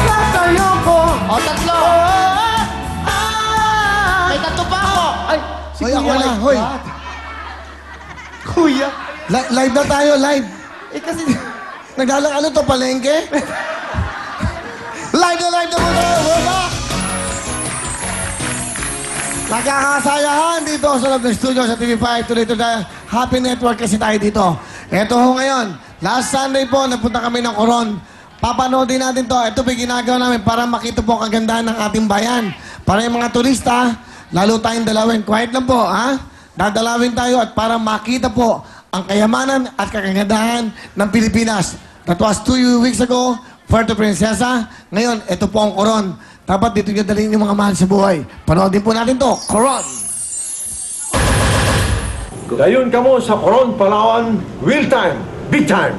Sasayo ko. O, tatlo. May tatlo pa ako. Ay, si Hoy, Kuya ako na, like hoy. that. Kuya. Live na tayo, live. Eh kasi... Naglalang ano to, palengke? Live na muna! Wala! Nagkakasayahan dito sa loob ng studio sa TV5. Tuloy tayo. Happy Network kasi tayo dito. Ito ho ngayon. Last Sunday po, nagpunta kami ng Coron. Papanoodin natin to. Ito po yung ginagawa namin para makita po ang kagandahan ng ating bayan. Para yung mga turista, lalo tayong dalawin. Quiet lang po, ha? Dadalawin tayo at para makita po ang kayamanan at kagandahan ng Pilipinas. That was 2 weeks ago, Puerto Princesa. Ngayon, ito po ang Coron. Dapat dito nyo dalhin yung mga mahal sa buhay. Panoodin po natin to, Coron. Dayon kamo sa Coron, Palawan, real time, big time.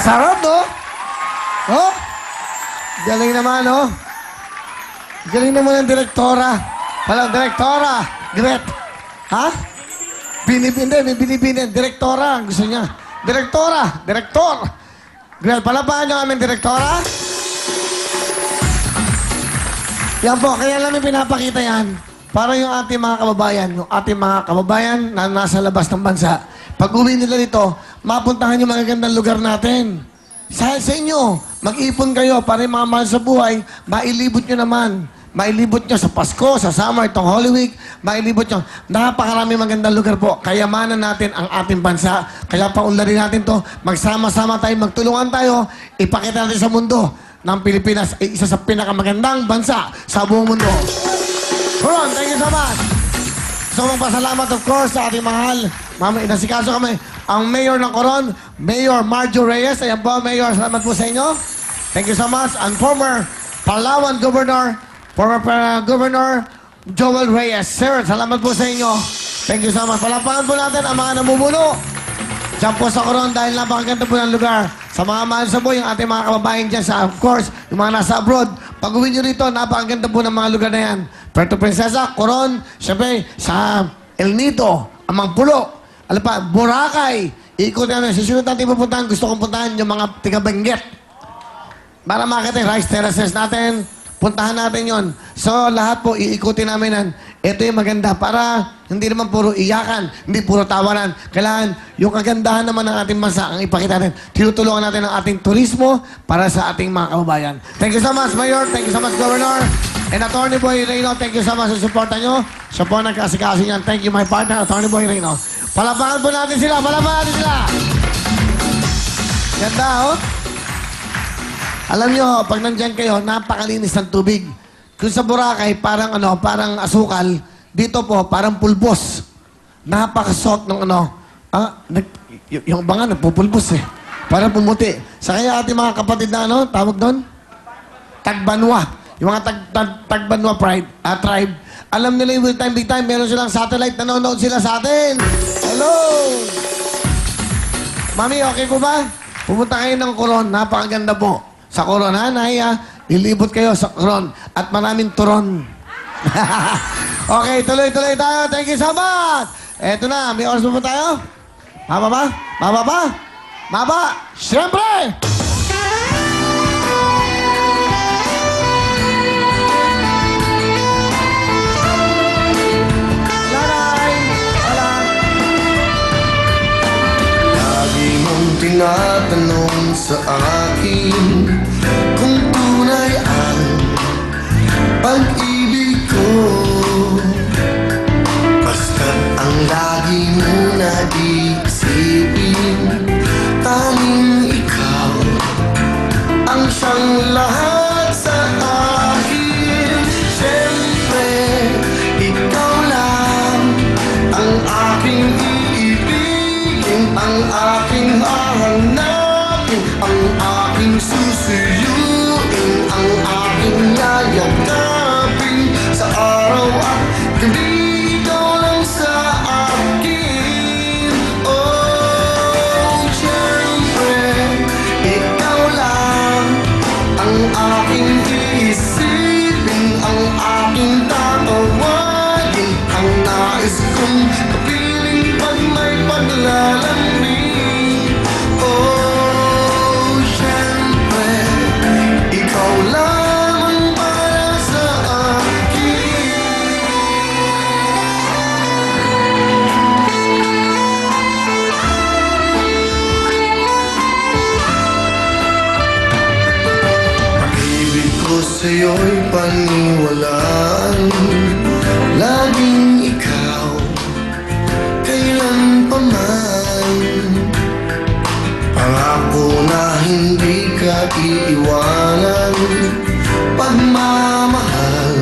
Sarap, no? Oh? Galing naman, no? Galing naman ng direktora. Hello, direktora. Gret. Ha? Binibini. Direktora, ang gusto niya. Direktora. Direktor. Gret, palapahan niyo kami, direktora? Yan po, kaya namin pinapakita yan. Para yung ating mga kababayan na nasa labas ng bansa. Pag uwi nila dito, mapuntahan yung mga gandang lugar natin. Sa inyo, mag-ipon kayo para yung mga mahal sa buhay, mailibot nyo naman. mailibot nyo sa Pasko, sa summer, itong Holy Week, mailibot nyo. Napakarami magandang lugar po. Kayamanan natin ang ating bansa. Kaya paunlarin natin to. Magsama-sama tayo, magtulungan tayo. Ipakita natin sa mundo ng Pilipinas ay isa sa pinakamagandang bansa sa buong mundo. Ron, thank you so much. So, magpasalamat of course sa ating mahal. Mama, inasikaso kami. Ang Mayor ng Coron, Mayor Marjo Reyes. Ayan po, Mayor, salamat po sa inyo. Thank you so much. And former Palawan Governor, Governor Joel Reyes. Sir, salamat po sa inyo. Thank you so much. Palapangan po natin ang mga namumuno. Diyan po sa Coron dahil napakaganda po ng lugar. Sa mga mahal sa buhay, yung ating mga kababayan dyan sa, of course, yung mga nasa abroad. Pag uwi nyo rito, napakaganda po ng mga lugar na yan. Puerto Princesa, Coron, syempre, sa El Nido, Amang Pulo, alam pa, Boracay. Iikot namin. Susunod natin pupuntahan. Gusto kong puntahan yung mga tiga-Benguet. Para makita yung rice terraces natin. Puntahan natin yon. So, lahat po, iikutin namin yan. Ito yung maganda para hindi naman puro iyakan, hindi puro tawanan. Kailangan yung kagandahan naman ng ating bansa ang ipakita natin. Tinutulungan natin ang ating turismo para sa ating mga kababayan. Thank you so much, Mayor. Thank you so much, Governor. And Attorney Boy Reyno, thank you so much sa suporta nyo. Siya po nagkasikaso niyan. Thank you, my partner, Attorney Boy Reyno. Palapakan po natin sila. Palapakan natin sila. Ganda, oh. Alam nyo, pag nandyan kayo, napakalinis ng tubig. Kung sa Boracay, parang parang asukal. Dito po, parang pulbos. Napakasot ng yung banga nagpupulbos eh. Parang pumuti. Sa kaya ating mga kapatid na tawag doon? Tagbanwa. Yung mga Tagbanwa tribe. Alam nila yung Will Time, Big Time. Meron silang satellite. Nanonood sila sa atin. Hello! Mami, okay po ba? Pumunta kayo ng Coron. Napakaganda po. Sa Coron, ha, Nay, ilibot kayo sa Coron. At maraming turon. Okay, tuloy-tuloy tayo. Thank you so much. Eto na, may oras pa ba tayo? Maba ba? Maba ba? Maba? Siyempre! Tinatanong sa akin kung tunay ang pag-ibig ko. Basta't ang lagi mo na iisipin, tanging ikaw ang siyang lahat sa akin. Siyempre, ikaw lang ang aking iibigin, ang aking hahanapin, ang aking susuyuin, ang aking yayakapin sa araw at gabi. Ikaw lang sa akin. Oh, siyempre, ikaw lang ang aking iisipin, ang aking tatawagin, ang nais kong kapiling pag may paglalambing. Oh, siyempre, ikaw lamang para sa akin. Pag-ibig ko sa'yo'y paniwalaan, laging ikaw, kailan pa man. Pangako na hindi ka iiwanan, pagmamahal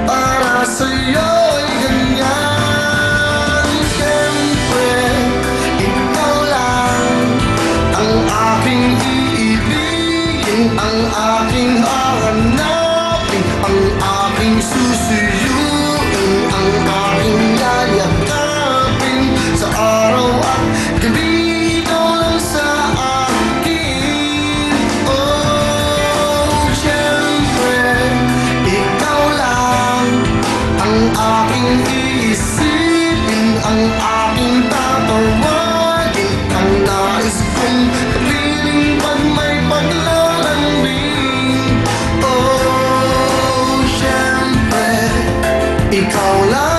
para sa'yo'y ganyan. Siyempre, ikaw lang ang aking iibigin, ang aking hahanapin, ang aking susuyuin, ang aking yayakapin sa araw at gabi. Ikaw lang sa akin. Oh, siyempre, ikaw lang ang aking iisipin, ang aking tatawagin, ang nais kong kapiling pag may paglalambing. Oh, siyempre, ikaw lang